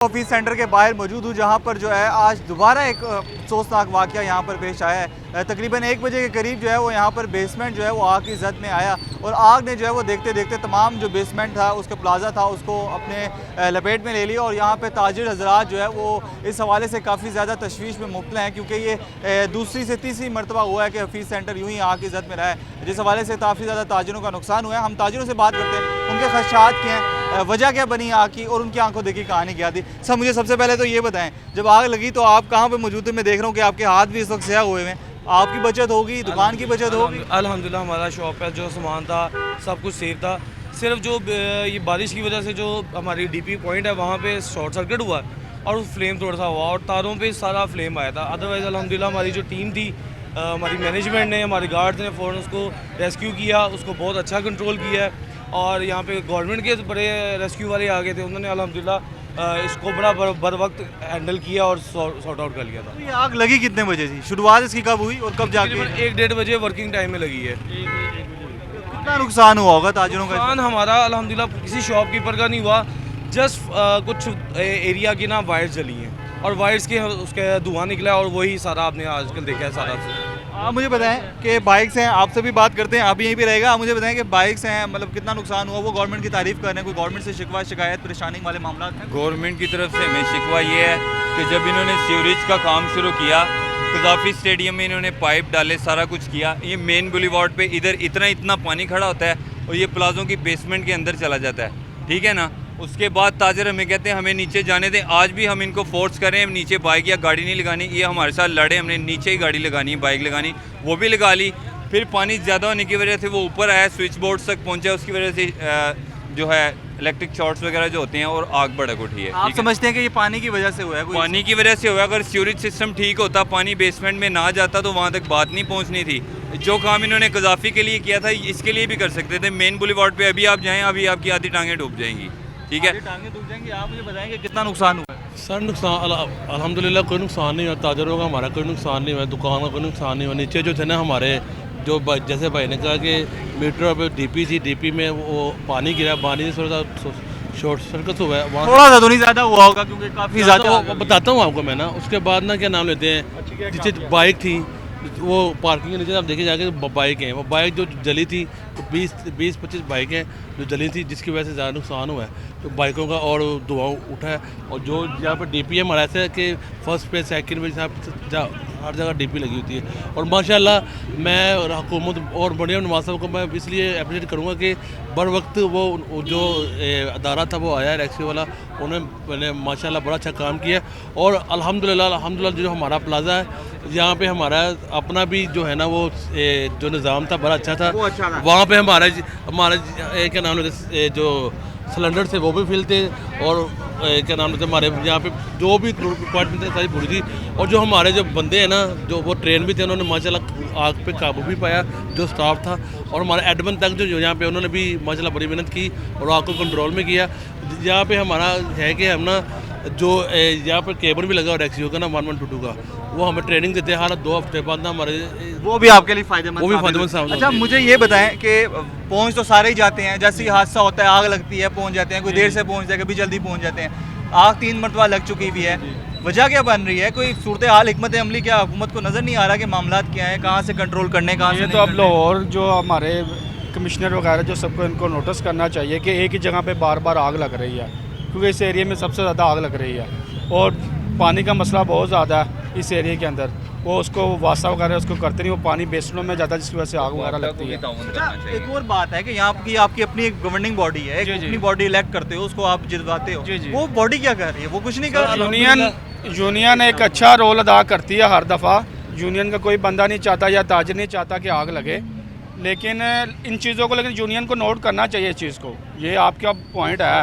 Office centre के बाहर मौजूद हूँ जहाँ पर जो है आज दोबारा एक अफसोसनाक वाक़या यहाँ पर पेश आया है। तकरीबन 1 बजे के करीब जो है वो यहाँ पर बेसमेंट जो है वो आग की जद में आया और आग ने जो है वो देखते देखते तमाम जो बेसमेंट था उसका प्लाजा था उसको अपने लपेट में ले लिया। और यहाँ पे ताजिर हजरात जो है वो इस हवाले से काफ़ी ज़्यादा तशवीश में मुब्तला हैं क्योंकि ये दूसरी से तीसरी मरतबा हुआ है कि ऑफिस सेंटर यूँ ही आग की जद में रहा है, जिस हवाले से काफ़ी ज़्यादा ताजिरों का नुकसान हुआ है। हम ताजिरों से बात करते हैं, उनके खदशात क्या हैं, वजह क्या बनी आग की और उनकी आंखों देखी कहानी क्या थी। सर मुझे सबसे पहले तो ये बताएं, जब आग लगी तो आप कहाँ पे मौजूद थे? मैं देख रहा हूँ कि आपके हाथ भी इस वक्त स्याह हुए हैं। आपकी बचत होगी, दुकान की बचत होगी? अल्हम्दुलिल्लाह हमारा शॉप है, जो सामान था सब कुछ सेफ था। सिर्फ जो ये बारिश की वजह से जो हमारी डीपी पॉइंट है वहाँ पे शॉर्ट सर्किट हुआ और फ्लेम थोड़ा सा हुआ और तारों पे सारा फ्लेम आया था। अदरवाइज़ अल्हम्दुलिल्लाह हमारी जो टीम थी, हमारी मैनेजमेंट ने, हमारे गार्ड्स ने फ़ौरन उसको रेस्क्यू किया, उसको बहुत अच्छा कंट्रोल किया है। और यहाँ पे गवर्नमेंट के बड़े रेस्क्यू वाले आ गए थे, उन्होंने अल्हम्दुलिल्लाह इसको बड़ा बर वक्त हैंडल किया और सॉर्ट आउट कर लिया था। तो ये आग लगी कितने बजे थी? शुरुआत इसकी कब हुई और कब जाके? 1-1.5 बजे वर्किंग टाइम में लगी है। कितना नुकसान हुआ होगा ताजिरों का? नुकसान हमारा अल्हम्दुलिल्लाह किसी शॉपकीपर का नहीं हुआ, जस्ट कुछ एरिया की ना वायर्स जली हैं और वायर्स के उसके धुआं निकला और वही सारा आपने आजकल देखा है सारा। आप मुझे बताएं कि बाइक्स हैं, आपसे भी बात करते हैं, आप यहीं पे रहेगा। आप मुझे बताएं कि बाइक्स हैं, मतलब कितना नुकसान हुआ? वो गवर्नमेंट की तारीफ कर रहे हैं, कोई गवर्नमेंट से शिकवा शिकायत परेशानी वाले मामला हैं? गवर्नमेंट की तरफ से हमें शिकवा ये है कि जब इन्होंने सीवरेज का काम शुरू किया, कज़ाफ़ी स्टेडियम में इन्होंने पाइप डाले, सारा कुछ किया। ये मेन बुलेवार्ड पे इधर इतना पानी खड़ा होता है और ये प्लाजों की बेसमेंट के अंदर चला जाता है, ठीक है ना। उसके बाद ताजर हमें कहते हैं हमें नीचे जाने दें। आज भी हम इनको फोर्स करें नीचे बाइक या गाड़ी नहीं लगानी, ये हमारे साथ लड़े, हमने नीचे ही गाड़ी लगानी है, बाइक लगानी, वो भी लगा ली। फिर पानी ज़्यादा होने की वजह से वो ऊपर आया, स्विच बोर्ड तक पहुंचा, उसकी वजह से जो है इलेक्ट्रिक शॉर्ट्स वगैरह जो होते हैं और आग भड़क उठी है। आप समझते हैं कि ये पानी की वजह से हुआ है? पानी की वजह से हुआ। अगर सीवरेज सिस्टम ठीक होता, पानी बेसमेंट में ना जाता तो वहाँ तक बात नहीं पहुँचनी थी। जो काम इन्होंने कज़ाफ़ी के लिए किया था इसके लिए भी कर सकते थे। मेन बुलेवार्ड पे अभी आप जाएँ, अभी आपकी आधी टांगें डूब जाएंगी, ठीक है। टांगे डूब जाएंगी। आप मुझे बताएंगे कितना नुकसान हुआ है? सर नुकसान अल्हम्दुलिल्लाह कोई नुकसान नहीं हुआ, ताजरों का हमारा कोई नुकसान नहीं हुआ, दुकान का कोई नुकसान नहीं हुआ। नीचे जो थे ना हमारे जो जैसे भाई ने कहा कि मीटर पे डीपी थी, डीपी में वो पानी गिरा, पानी से थोड़ा सा शॉर्ट सर्किट हुआ है वहाँ। थोड़ा सा तो नहीं ज़्यादा हुआ होगा क्योंकि काफ़ी ज़्यादा। बताता हूँ आपको मैं ना। उसके बाद ना क्या नाम लेते हैं, नीचे बाइक थी, वो पार्किंग के नीचे आप देखिए जाके बाइक हैं, वो बाइक जो जली थी तो 20-25 बाइकें जो जली थी, जिसकी वजह से ज़्यादा नुकसान हुआ है तो बाइकों का और धुआं उठा है। और जो यहाँ पर DP हमारा ऐसा है कि फर्स्ट पे सेकंड पे हर जगह DP लगी होती है। और माशाल्लाह मैं हुकूमत और बढ़िया नवाज साहब को मैं इसलिए अप्रिशिएट करूँगा कि बर वक्त वो जो अदारा था वो आया रेस्क्यू वाला, उन्होंने माशाल्लाह बड़ा अच्छा काम किया। और अल्हम्दुलिल्लाह जो हमारा प्लाजा है यहाँ पे हमारा अपना भी जो है ना वो जो निज़ाम था बड़ा अच्छा था। वहाँ पे हमारा क्या नाम लेते जो सिलेंडर थे वो भी फिल थे और क्या नाम लेते हमारे यहाँ पे जो भी डिपार्टमेंट थे सारी पूरी थी। और जो हमारे जो बंदे हैं ना जो वो ट्रेन भी थे, उन्होंने माशाल्लाह आग पे काबू भी पाया, जो स्टाफ था। और हमारे एडमिन तक जो यहाँ पे उन्होंने भी माशाल्लाह बड़ी मेहनत की और आग को कंट्रोल में किया। यहाँ पे हमारा है कि हम ना जो यहाँ पर केबल भी लगा और रेस्क्यू का ना 1122 का, वो हमें ट्रेनिंग देते हैं हर 2 हफ्ते बाद ना हमारे, वो भी आपके लिए फायदेमंद, वो भी फायदेमंद साबित। अच्छा मुझे ये बताएं कि पहुंच तो सारे ही जाते हैं, जैसे ही हादसा होता है आग लगती है पहुंच जाते हैं, कोई देर से पहुंच जाए, कभी जल्दी पहुंच जाते हैं। आग 3 मरतबा लग चुकी भी है, वजह क्या बन रही है? कोई सूरत हाल, हिकमत अमली क्या हुकूमत को नज़र नहीं आ रहा कि मामला क्या है, कहाँ से कंट्रोल करने, कहाँ से? ये तो अब लाहौर जो हमारे कमिश्नर वगैरह जो सबको इनको नोटिस करना चाहिए कि एक ही जगह पे बार बार आग लग रही है, क्योंकि इस एरिया में सबसे ज़्यादा आग लग रही है और पानी का मसला बहुत ज़्यादा है इस एरिया के अंदर। वो उसको वासा वगैरह उसको करते नहीं, वो पानी बेसनों में जाता है जिसकी वजह से आग वगैरह लगती है। अच्छा, एक और बात है कि यहाँ की आपकी अपनी एक गवर्निंग बॉडी है, एक अपनी बॉडी इलेक्ट करते हो, उसको आप जितवाते हो, वो बॉडी क्या कर रही है? वो कुछ नहीं कर रही। यूनियन एक अच्छा रोल अदा करती है हर दफ़ा। यूनियन का कोई बंदा नहीं चाहता या ताजर नहीं चाहता कि आग लगे, लेकिन इन चीज़ों को लेकिन यूनियन को नोट करना चाहिए इस चीज़ को। ये आपका पॉइंट है।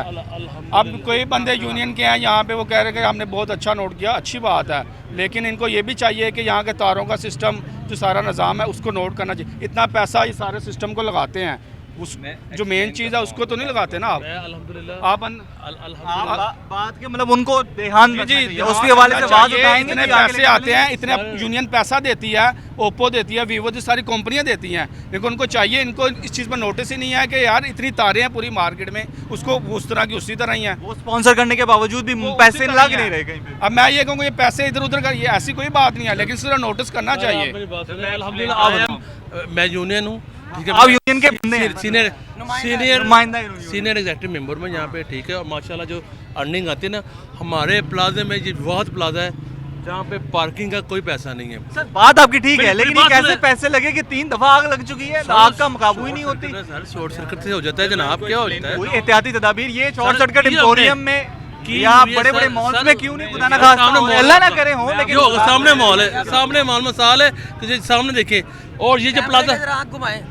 अब कोई बंदे यूनियन के हैं यहाँ पे, वो कह रहे हैं कि हमने बहुत अच्छा नोट किया, अच्छी बात है, लेकिन इनको ये भी चाहिए कि यहाँ के तारों का सिस्टम जो सारा निज़ाम है उसको नोट करना चाहिए। इतना पैसा ये सारे सिस्टम को लगाते हैं, उस जो मेन चीज़ है उसको तो नहीं लगाते ना आप। मैं अल्हम्दुलिल्लाह आप आप बात के मतलब उनको ध्यान रखना चाहिए। हाँ, उसके हवाले से बात ये उठाएंगे इतने कि आगे पैसे लेके आते हैं, इतने यूनियन पैसा देती है, ओप्पो देती है, वीवो जो सारी कंपनियां देती हैं, लेकिन उनको चाहिए, इनको इस चीज़ पर नोटिस ही नहीं है कि यार इतनी तारें हैं पूरी मार्केट में, उसको उस तरह की उसी तरह ही हैं। वो स्पॉन्सर करने के बावजूद भी वो पैसे उसी तरह लग ही नहीं है। रहे कहीं पे। अब मैं ये कहूँगा ये पैसे इधर उधर का ये ऐसी कोई बात नहीं है, लेकिन सिर्फ नोटिस करना चाहिए। मेरी बात सुनिए, अल्हम्दुलिल्लाह मैं यूनियन हूँ, ठीक है, आप यूनियन के बंदे हैं। सीनियर सीनियर नुमाइंदा यूनियन। सीनियर एग्जीक्यूटिव मेंबर में यहाँ पे, ठीक है। और माशाल्लाह जो अर्निंग आती है ना, हमारे प्लाजे में ये बहुत प्लाजा है जहाँ पे पार्किंग का कोई पैसा नहीं है। सर बात आपकी ठीक है, मेरी लेकिन ये बात कैसे सुने। पैसे लगे कि 3 दफा आग लग चुकी है, आग का काबू ही नहीं होती। सर शॉर्ट सर्किट से हो जाता है जनाब, क्या होता है? कोई एहतियाती तदाबीर ये शॉर्ट सर, सर्किट की एम्पोरियम हमने में की या हुई है बड़े बड़े सर, मॉल्स सर, में क्यों नहीं खुदा ना मेरे खास्ता सामने हो, मॉल अल्लाह ना है। करे हो, लेकिन ये होगा सामने मॉल है, सामने मॉल मसाल है कि ये सामने देखें। और ये जो प्लाजा आँख घुमाएं।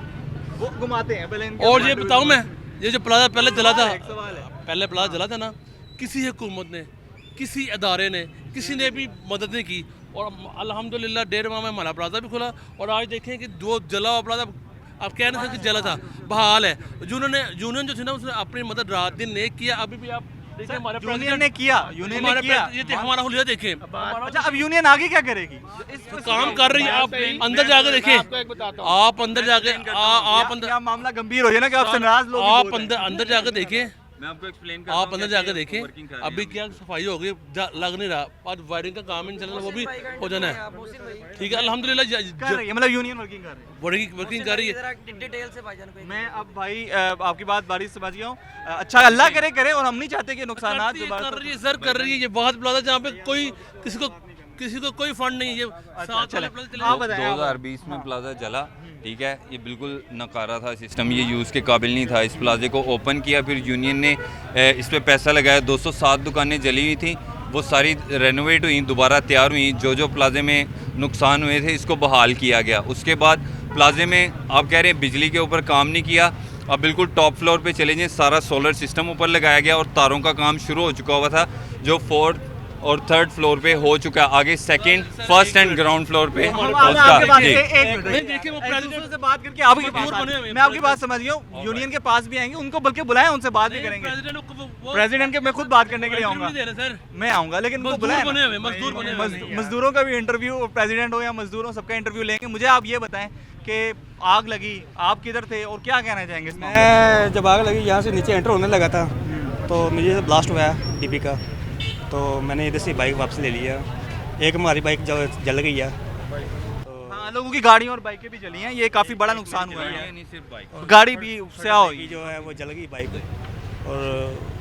वो घुमाते हैं पहले इनके और ये बताऊं मैं, ये जो प्लाजा पहले जला था, एक सवाल है। पहले प्लाजा जला था ना, किसी हुकूमत ने, किसी अदारे ने, किसी ने भी मदद नहीं की। और अल्हम्दुलिल्लाह 1.5 माह में हमारा प्लाजा भी खुला। और आज देखें कि जो जला हुआ प्लाजा, आप कह नहीं सकते जला था, बहाल है। यूनियन जो थी ना, उसने अपनी मदद रात दिन नहीं किया। अभी भी आप देखें हमारे यूनियन ने किया, यूनियन ने हमारे किया। ये हमारा हुलिया देखें, अच्छा अब यूनियन आगे क्या करेगी? काम कर रही है। आप अंदर जाके आपको देखें, एक बताता हूँ। आप अंदर जाके आप अंदर या मामला गंभीर हो जाए ना कि आपसे नाराज लोग आप अंदर जाके देखें, मैं आपको एक्सप्लेन आप अंदर जाके देखें। अभी क्या सफाई हो गई, लग नहीं रहा, और वायरिंग का काम इन चल रहा है, वो भी हो जाना है, ठीक है। अल्हम्दुलिल्लाह कर रही है, मतलब यूनियन वर्किंग कर रही है। वर्किंग कर रही है। डिटेल से भाईजान को मैं अब भाई आपकी बात बारीक समझ गया हूँ। अच्छा अल्लाह करे और हम नहीं चाहते कि नुकसान कर रही है सर, कर रही है। ये बहुत प्लाजा जहाँ पे कोई किसी को कोई फंड नहीं है। ये साथ चले। वाले प्लाजा चले आप जाओ। बताएं, आप 2020 में प्लाजा जला, ठीक है। ये बिल्कुल नकारा था सिस्टम, ये यूज़ के काबिल नहीं था। इस प्लाजे को ओपन किया, फिर यूनियन ने इस पर पैसा लगाया। 207 दुकानें जली हुई थी, वो सारी रेनोवेट हुई, दोबारा तैयार हुई। जो प्लाजे में नुकसान हुए थे इसको बहाल किया गया। उसके बाद प्लाजे में आप कह रहे हैं बिजली के ऊपर काम नहीं किया। अब बिल्कुल टॉप फ्लोर पे चले जाएं, सारा सोलर सिस्टम ऊपर लगाया गया और तारों का काम शुरू हो चुका हुआ था, जो 4th और 3rd फ्लोर पे हो चुका है। आगे 2nd, 1st and ground floor पे उसका जी। देखिए वो प्रेसिडेंट से बात करके आपकी दूर बने हुए हैं। मैं आपकी बात समझ गया हूँ। यूनियन के पास भी आएंगे, उनको बल्कि बुलाएं, उनसे बात भी करेंगे। प्रेसिडेंट के मैं खुद बात करने के लिए आऊँगा, सर, मैं आऊँगा, लेकिन उनको मजदूर बुलाएं बने ना। हुए, मजदूर बने हुए। मजदूरों का भी इंटरव्यू, प्रेसिडेंट हो या मजदूर हो, सबका इंटरव्यू लेंगे। मुझे आप ये बताएं कि आग लगी, आप किधर थे और क्या कहना चाहेंगे इस मामले में? मैं जब आग लगी यहाँ से नीचे एंटर होने लगा था, तो मुझे ब्लास्ट हुआ है डीपी का, तो मैंने इधर से बाइक वापस ले लिया। एक हमारी बाइक जल गई है। हाँ, लोगों की गाड़ियाँ और बाइकें भी जली हैं, ये काफ़ी बड़ा नुकसान हुआ है। नहीं सिर्फ बाइक, गाड़ी भी स्याह हुई। जो है वो जल गई बाइक, और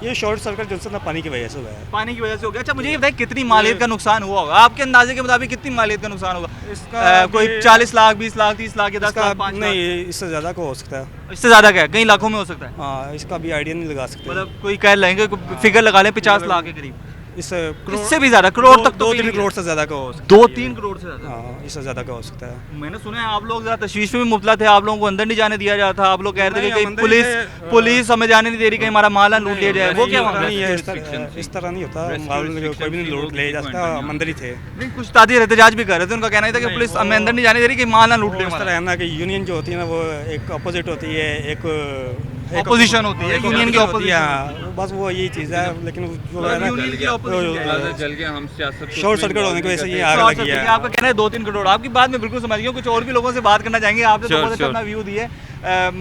ये शॉर्ट सर्किट जो ना पानी की वजह से हुआ है। पानी की वजह से हो गया। अच्छा मुझे ये बताइए कितनी मालियत का नुकसान हुआ होगा आपके अंदाजे के मुताबिक? कितनी मालियत का नुकसान होगा? कोई 40 लाख, 20 लाख, 30 लाख या 10 लाख, 5 लाख? नहीं, इससे ज़्यादा को हो सकता है। इससे ज़्यादा क्या है? कई लाखों में हो सकता है। हाँ, इसका भी आइडिया नहीं लगा सकते। मतलब कोई कह लेंगे, फिगर लगा लें 50 लाख के करीब, इससे इससे भी ज़्यादा, करोड़ तक तो 2-3 करोड़ से ज़्यादा का हो सकता 2-3 करोड़ से ज़्यादा। है। हाँ, इससे ज़्यादा का हो सकता है। मैंने सुना है आप लोग ज़्यादा तशवीश में भी मुबतला थे, आप लोगों को अंदर नहीं जाने दिया जाता था। आप लोग कह रहे थे नहीं, कि हम कहीं अंदर ही पुलिस हमें जाने नहीं दे रही, कहीं हमारा माल ना लूट लिया जाए। वो क्या मामला नहीं है? है, इस तरह नहीं होता। माल कोई भी नहीं लूट ले जा सकता, हम अंदर ही थे। नहीं, कुछ ताज़ी एहतजाज भी कर रहे थे, उनका कहना था कि पुलिस हमें अंदर नहीं जाने दे रही कि माल ना लूट ले इस तरह हमारा। है ना कि यूनियन जो होती है ना, वो एक अपोजिट होती है, एक Opposition होती है, यूनियन की होती है। opposition। हाँ, बस वो यही चीज़ है, लेकिन जो है ना यूनियन की opposition। प्लाजा जल गया, हम सियासत को शॉर्ट उसमें सर्किट होने की वजह से ये आग शॉर्ट लगी सर्किट, है। आपका कहना है 2-3 करोड़। आपकी बात में बिल्कुल समझ गया हूँ। कुछ और भी लोगों से बात करना चाहेंगे, आपने तो Sure, बहुत अच्छा sure. अपना व्यू दिए।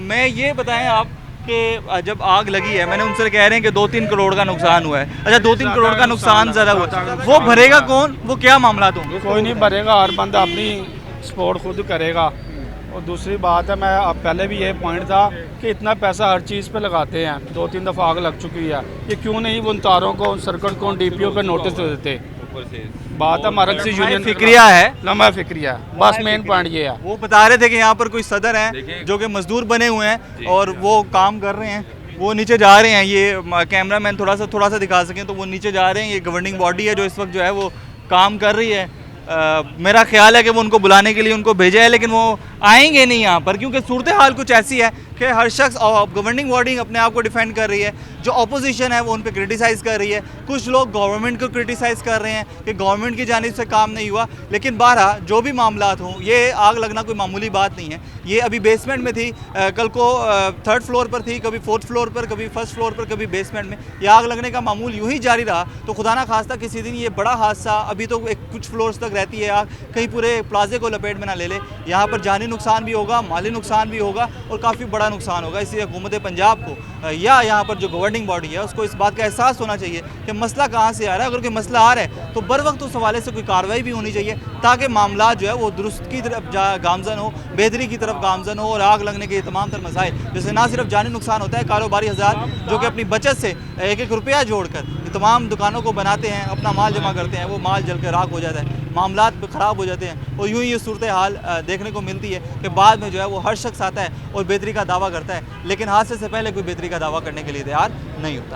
मैं ये बताएं आप कि जब आग लगी है, मैंने उनसे कह रहे हैं कि 2-3 करोड़ का नुकसान हुआ है। अच्छा 2-3 करोड़ का नुकसान ज़्यादा हुआ है, वो भरेगा कौन? वो क्या मामला होंगे? कोई नहीं भरेगा, हर बंदा अपनी सपोर्ट खुद करेगा। और दूसरी बात है, मैं अब पहले भी ये पॉइंट था कि इतना पैसा हर चीज़ पे लगाते हैं, 2-3 दफ़ा आग लग चुकी है, ये क्यों नहीं उन तारों को, उन सर्किट को, उन डीपीओ पे नोटिस दे देते? ऊपर से बात है हमारा से यूनियन फिक्रिया है, लम्बा फिक्रिया है, बस मेन पॉइंट ये है। वो बता रहे थे कि यहाँ पर कोई सदर हैं देखिए। जो कि मजदूर बने हुए हैं और वो काम कर रहे हैं, वो नीचे जा रहे हैं। ये कैमरा मैन थोड़ा सा दिखा सकें तो वो नीचे जा रहे हैं। ये गवर्निंग बॉडी है जो इस वक्त जो है वो काम कर रही है। मेरा ख्याल है कि वो उनको बुलाने के लिए उनको भेजा है, लेकिन वो आएंगे नहीं यहाँ पर, क्योंकि सूरत हाल कुछ ऐसी है कि हर शख्स गवर्निंग बॉडी अपने आप को डिफेंड कर रही है, जो अपोजिशन है वो उन पर क्रिटिसाइज़ कर रही है, कुछ लोग गवर्नमेंट को क्रिटिसाइज़ कर रहे हैं कि गवर्नमेंट की जानिब से काम नहीं हुआ। लेकिन बहरहाल जो भी मामलात हों, ये आग लगना कोई मामूली बात नहीं है। ये अभी बेसमेंट में थी, कल को 3rd फ्लोर पर थी, कभी 4th फ्लोर पर, कभी 1st फ्लोर पर, कभी बेसमेंट में। ये आग लगने का मामूल यूं ही जारी रहा तो खुदा ना खास्ता किसी दिन ये बड़ा हादसा, अभी तो कुछ फ्लोर्स तक रहती है आग, कहीं पूरे प्लाजे को लपेट में ना ले ले। यहाँ पर जानी नुकसान भी होगा, माली नुकसान भी होगा और काफ़ी बड़ा नुकसान होगा। इसलिए हुकूमत पंजाब को या यहाँ पर जो गवर्निंग बॉडी है उसको इस बात का एहसास होना चाहिए कि मसला कहाँ से आ रहा है। अगर कोई मसला आ रहा है तो बर वक्त उस हवाले से कोई कार्रवाई भी होनी चाहिए, ताकि मामला जो है वो दुरुस्त की तरफ गामजन हो, बेहतरी की तरफ गामजन हो। और आग लगने के तमाम तर मसाइल, जैसे ना सिर्फ जानी नुकसान होता है, कारोबारी हज़ार जो कि अपनी बचत से 1-1 रुपया जोड़कर तमाम दुकानों को बनाते हैं, अपना माल जमा करते हैं, वो माल जल कर राख हो जाता है, मामलात ख़राब हो जाते हैं। और यूँ ही ये सूरत हाल देखने को मिलती है कि बाद में जो है वो हर शख्स आता है और बेहतरी का दावा करता है, लेकिन हादसे से पहले कोई बेहतरी का दावा करने के लिए तैयार नहीं होता।